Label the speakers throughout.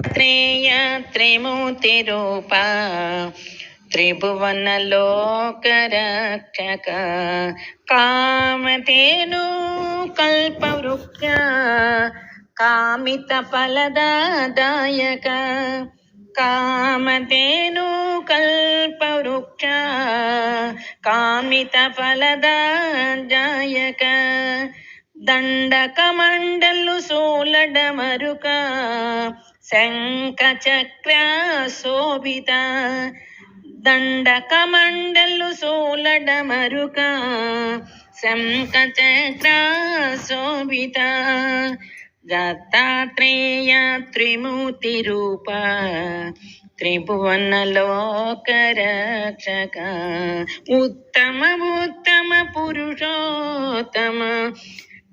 Speaker 1: త్రేయ త్రిమూర్తిరూప త్రిభువనలోకరక్షక కామధేను కల్పవృక్ష కామిత ఫలదాయక కామధేను కల్పవృక్ష కామిత ఫలదాయక దండకమండలు సోలడమరుక శంఖ చక్ర శోభిత దండకమండలు సోలడమరుక శంఖ చక్ర శోభిత దత్తాత్రేయ త్రిమూర్తి రూప త్రిభువనలోకరక్షక ఉత్తమ ఉత్తమ పురుషోత్తమ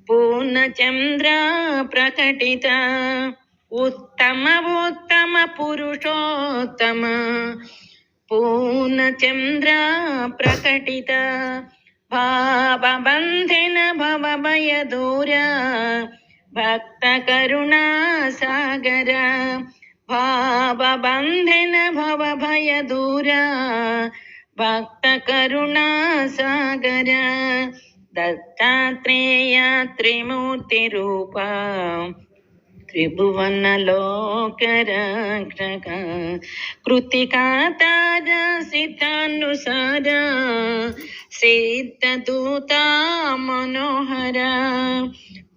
Speaker 1: పూర్ణచంద్ర ప్రకటిత ఉత్తమ ఉత్తమ పురుషోత్తమ పూర్ణచంద్ర ప్రకటిత భావబంధన భవభయదూర భక్త కరుణా సాగర భావబంధన భవభయదూర భక్త కరుణా సాగర దత్తాత్రేయ త్రిమూర్తి రూప త్రిభువనలోకరక్షక కృతికాతార సిద్ధానుసార సిద్ధదూత మనోహర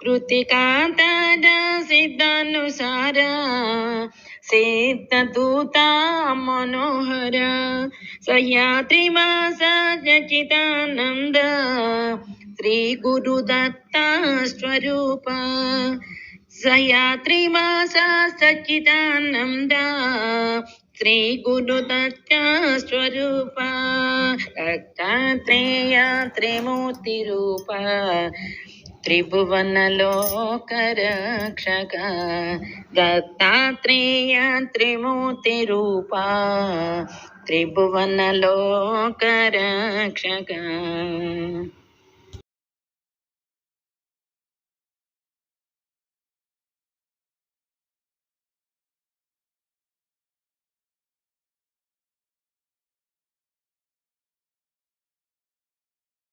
Speaker 1: కృతికాతార సిద్ధానుసార సిద్ధదూత మనోహర సహ్యాద్రివాస సచిదానంద శ్రీ గురుదత్త స్వరూప సహ్యాద్రివాస సచిదానంద శ్రీ గురుదత్త స్వరూప దత్తాత్రేయ త్రిమూర్తి రూప త్రిభువనలోకరక్షక దత్తాత్రేయ త్రిమూర్తి రూప త్రిభువనలోకరక్షక